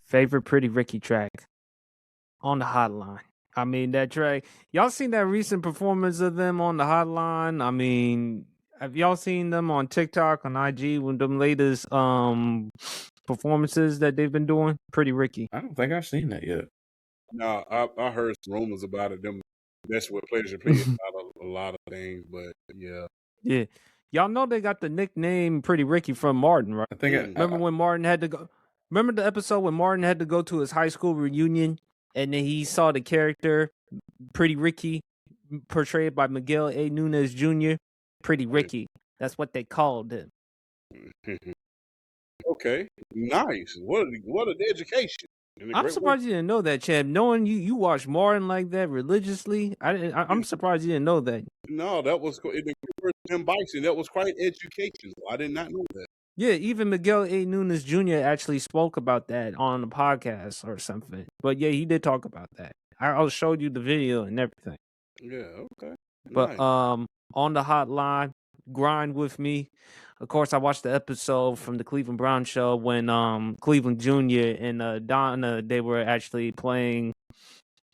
Favorite Pretty Ricky track on the Hotline. I mean, that track. Y'all seen that recent performance of them on the Hotline? I mean, have y'all seen them on TikTok, on IG, with them latest performances that they've been doing? Pretty Ricky. I don't think I've seen that yet. No, I heard some rumors about it. Them that's what Pleasure P about a lot of things, but yeah. Yeah. Y'all know they got the nickname Pretty Ricky from Martin, right? I think Remember when Martin had to go? Remember the episode when Martin had to go to his high school reunion, and then he saw the character Pretty Ricky, portrayed by Miguel A. Nunez Jr. Pretty Ricky. That's what they called him. Okay, nice. What an education. I'm surprised you didn't know that, Chad. Knowing you watch Martin like that religiously, I'm surprised you didn't know that. No, that was Tim Bison. That was quite educational. I did not know that. Yeah, even Miguel A. Nunez Jr. actually spoke about that on the podcast or something. But yeah, he did talk about that. I showed you the video and everything. Yeah, okay. But Nice. on the Hotline, Grind With Me. Of course, I watched the episode from the Cleveland Brown show when Cleveland Jr. and Donna, they were actually playing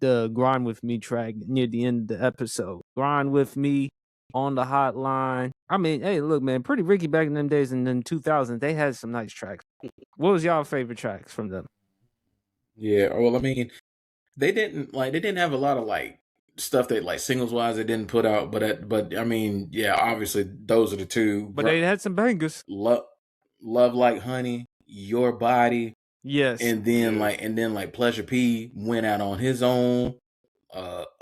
the Grind With Me track near the end of the episode. Grind With Me, on the Hotline. I mean, hey, look, man, Pretty Ricky back in them days in the 2000s, they had some nice tracks. What was y'all favorite tracks from them? Yeah, well, I mean, they didn't have a lot of like stuff that like singles wise they didn't put out, but I mean, yeah, obviously those are the two. But they had some bangers. Love Like Honey, Your Body. Yes. And then like Pleasure P went out on his own.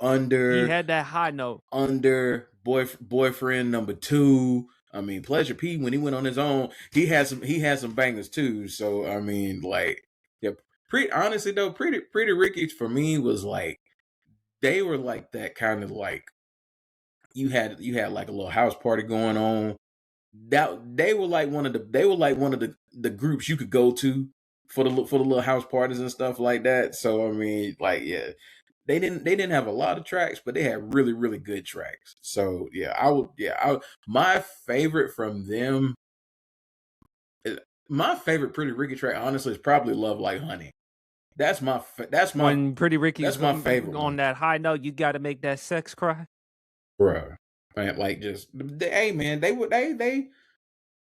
Under he had that high note. Under Boyfriend Number 2. I mean, Pleasure P, when he went on his own, he had some bangers too. So I mean, like, yeah, honestly though, Pretty Ricky for me was like, they were like that kind of like, you had like a little house party going on. That they were like one of the groups you could go to for the little house parties and stuff like that. So I mean, like, yeah, they didn't have a lot of tracks, but they had really, really good tracks. So yeah, my favorite from them, my favorite Pretty Ricky track, honestly, is probably Love Like Honey. That's my when Pretty Ricky. That's my favorite on one. That high note. You got to make that sex cry, bro. Man, like, just hey man,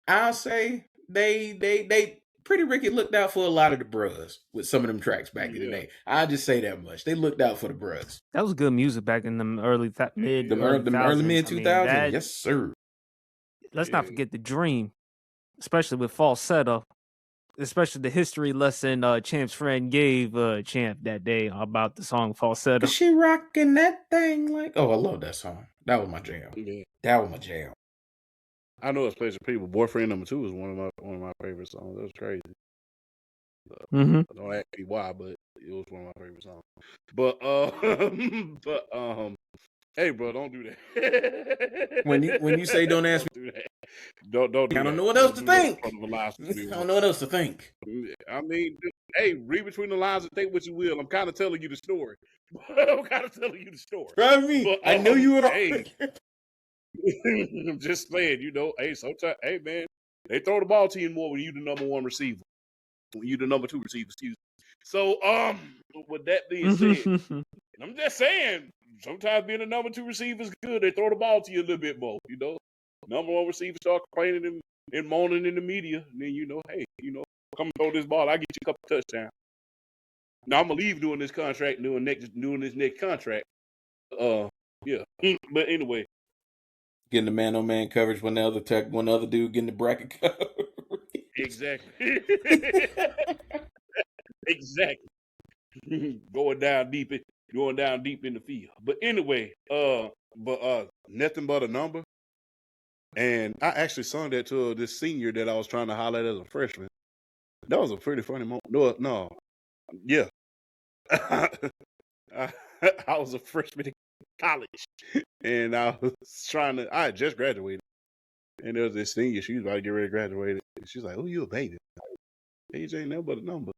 I'll say they Pretty Ricky looked out for a lot of the bruhs with some of them tracks back in the day. I'll just say that much. They looked out for the bruhs. That was good music back in the early mid 2000s. Yes, sir. Let's not forget the Dream, especially with falsetto. Especially the history lesson Champ's friend gave Champ that day about the song Falsetto. She rocking that thing like, oh, I love that song. That was my jam. Yeah. That was my jam. I know it's Pleasure P, but Boyfriend Number 2 is one of my favorite songs. That was crazy. Don't ask me why, but it was one of my favorite songs. But hey, bro, don't do that. when you say don't ask me, don't do I don't know what else to think. I don't know what else to think. I mean, hey, read between the lines and think what you will. I'm kind of telling you the story. I mean, I knew you would. Hey, I'm just saying, hey, sometimes, hey, man, they throw the ball to you more when you the number one receiver. When you the number two receiver, excuse me. So, with that being said, I'm just saying, sometimes being a number two receiver is good. They throw the ball to you a little bit more, Number one receiver start complaining and moaning in the media, and then hey, come throw this ball, I get you a couple touchdowns. Now I'm gonna leave doing this contract, doing this next contract. Yeah. But anyway, getting the man-on-man coverage when the other dude getting the bracket coverage. Exactly. Exactly. Going down deep in the field. But anyway, Nothing But a Number. And I actually sung that to this senior that I was trying to highlight as a freshman. That was a pretty funny moment. No. Yeah. I was a freshman in college. And I had just graduated. And there was this senior, she was about to get ready to graduate. She's like, oh, you a baby. Age ain't nothing but a number.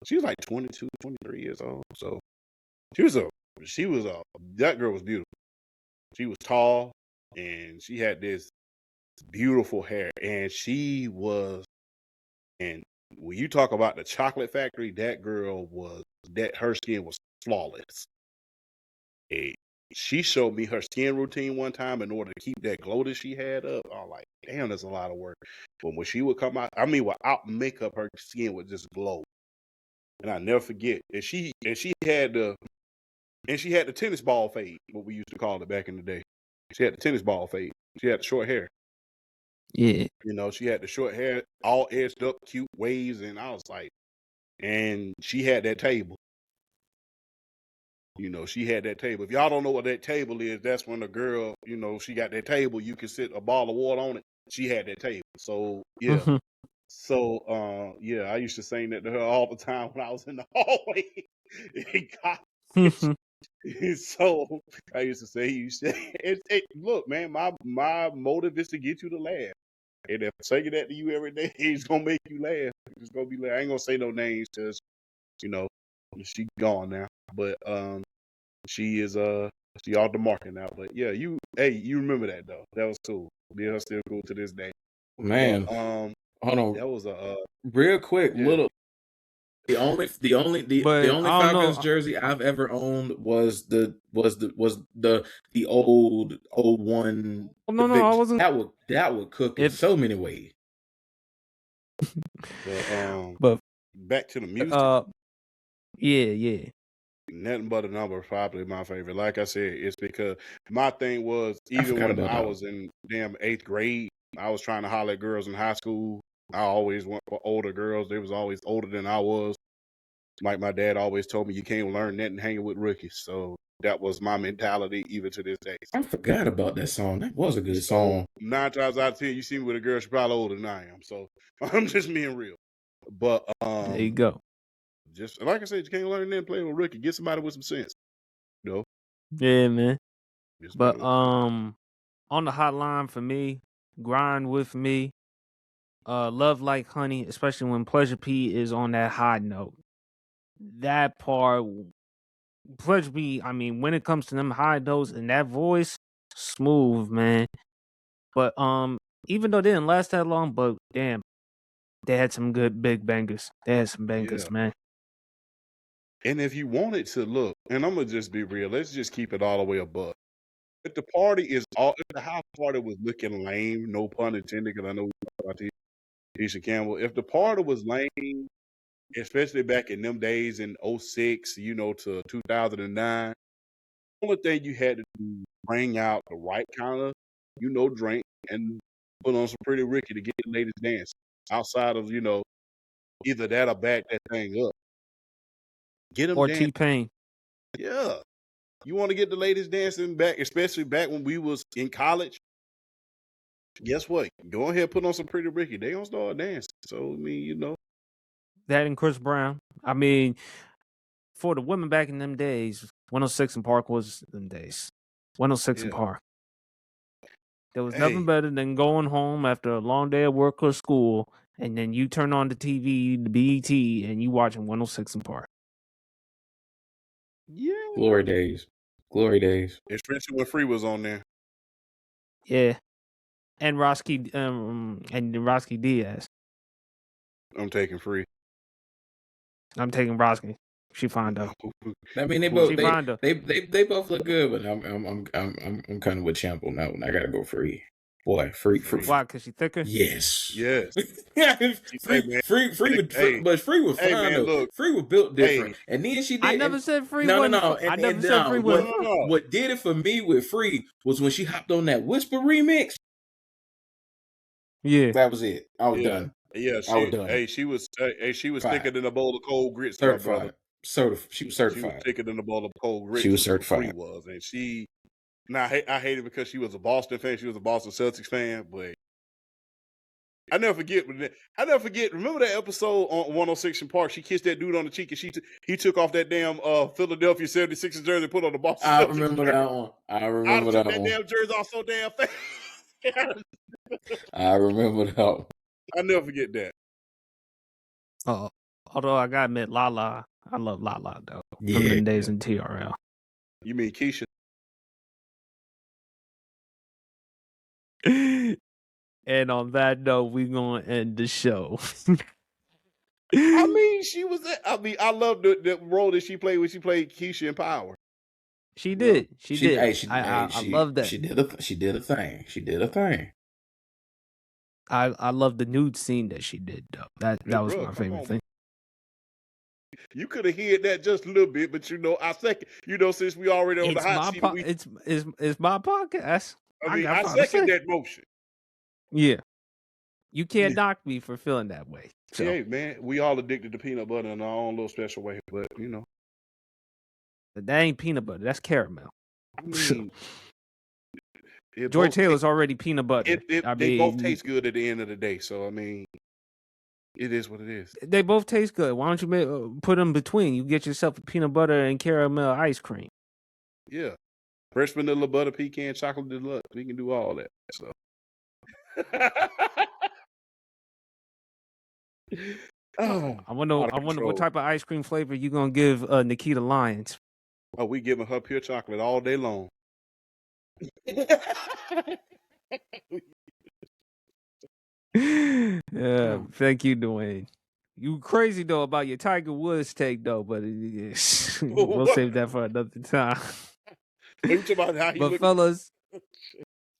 She was like 22, 23 years old. So that girl was beautiful. She was tall and she had this beautiful hair, and she was an when you talk about the chocolate factory, her skin was flawless. And she showed me her skin routine one time in order to keep that glow that she had up. I was like, damn, that's a lot of work. But when she would come out, I mean, without makeup, her skin would just glow. And I never forget. And she had the tennis ball fade, what we used to call it back in the day. She had the tennis ball fade. She had the short hair. Yeah. You know, she had the short hair, all edged up, cute waves, and I was like, and she had that table. You know, she had that table. If y'all don't know what that table is, that's when a girl, you know, she got that table. You can sit a ball of water on it. She had that table. So yeah. So yeah, I used to sing that to her all the time when I was in the hallway in college. So I used to say, look, man, my motive is to get you to laugh. And if I'm saying that to you every day, it's gonna make you laugh. It's gonna be like, I ain't gonna say no names because, you know, she gone now. But she is she off the market now. But yeah, you remember that though. That was cool. Yeah, still cool to this day. Man, But hold on. that was Real quick, yeah. little. The only But I don't Falcons know. jersey I've ever owned was the old one. Oh, The no, I big wasn't. that would cook in If so many ways. But but back to the music. yeah. Nothing But a Number is probably my favorite. Like I said, it's because my thing was even forgot when about I that was in damn 8th grade, I was trying to holler at girls in high school. I always went for older girls. They was always older than I was. Like my dad always told me, you can't learn nothing hanging with rookies. So that was my mentality even to this day. I forgot about that song. That was a good So song. 9 times out of 10, you see me with a girl, she's probably older than I am. So I'm just being real. But there you go. just like I said, you can't learn nothing playing with a rookie. Get somebody with some sense. You know? Yeah, man. Get somebody But with some sense. on the hotline for me, Grind With Me, Love Like Honey, especially when Pleasure P is on that high note. That part, Pleasure P, I mean, when it comes to them high notes and that voice, smooth, man. But even though they didn't last that long, but damn, they had some good big bangers. They had some bangers, Yeah. man. And if you wanted to look, and I'm gonna just be real, let's just keep it all the way above. If the house party was looking lame, no pun intended, because I know we talk about Tisha Campbell. If the party was lame, especially back in them days in 06, you know, to 2009, the only thing you had to do bring out the right kind of, you know, drink and put on some Pretty Ricky to get the ladies dancing. Outside of, you know, either that or back that thing up. Get them Or dancing. T-Pain. Yeah. You want to get the ladies dancing back, especially back when we was in college. Guess what? Go ahead, put on some Pretty Ricky. They gonna start dancing. So I mean, you know, That and Chris Brown. I mean, for the women back in them days, 106 and Park was them days. 106 and yeah. Park. There was nothing Hey, better than going home after a long day of work or school, and then you turn on the TV, the BET, and you watching 106 and Park. yeah. Glory days. Glory days. Especially when Free was on there. Yeah, and Roski Diaz. I'm taking Free. I'm taking Roski. She fine though. I mean, She fine though. they both look good, but I'm kind of with Champ on that one. I gotta go Free. Boy, free. Why? Cause she thicker. Yes. Yes. free man. but Free was fine man, though. look. Free was built different, and then she did. I never said Free No. wasn't. I never said Free wasn't. What did it for me with Free was when she hopped on that Whisper remix. Yeah, that was it. I was done. Yeah, I was done. she was thicker than a bowl of cold grits, my brother. She was certified. She was thicker than a bowl of cold grits. She was certified. Free was, and she. Now I hate it because she was a Boston fan. She was a Boston Celtics fan, but I never forget. Remember that episode on 106 in Park? She kissed that dude on the cheek, and he took off that damn Philadelphia 76ers jersey and put on the Boston Celtics. I remember that one. I took that damn jersey off so damn fast. I remember that one. I never forget that. Although I gotta admit, Lala, I love Lala though. Yeah. From them days in TRL. You mean Keisha? And on that note, we're gonna end the show. I mean, she was. I mean, I love the role that she played when she played Keisha in Power. She You know? did. She did. Hey, I love that. She did a thing. She did a thing. I love the nude scene that she did though. That was Bruh, my come favorite on. thing. You could have hid that just a little bit, but I second. Since we already on the It's hot my seat, it's my podcast. I got something to second say. that motion. Yeah. You can't Yeah. knock me for feeling that way. So. Hey, man, we all addicted to peanut butter in our own little special way, but But that ain't peanut butter. That's caramel. I mean, Joy Taylor's already peanut butter. They both taste good at the end of the day. So I mean, it is what it is. They both taste good. Why don't you put them between? You get yourself a peanut butter and caramel ice cream. Yeah, fresh vanilla butter pecan chocolate deluxe. We can do all that. So. I wonder what type of ice cream flavor you gonna give Nikita Lyons. Oh, we giving her pure chocolate all day long. Yeah, thank you, Dwayne. You crazy though about your Tiger Woods take though, but we'll save that for another time. But fellas,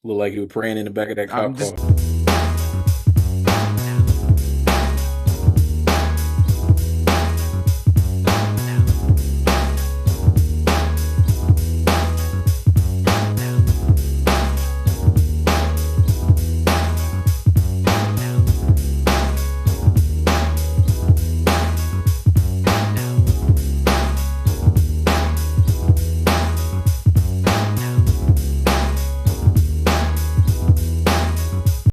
look like you were praying in the back of that cop car.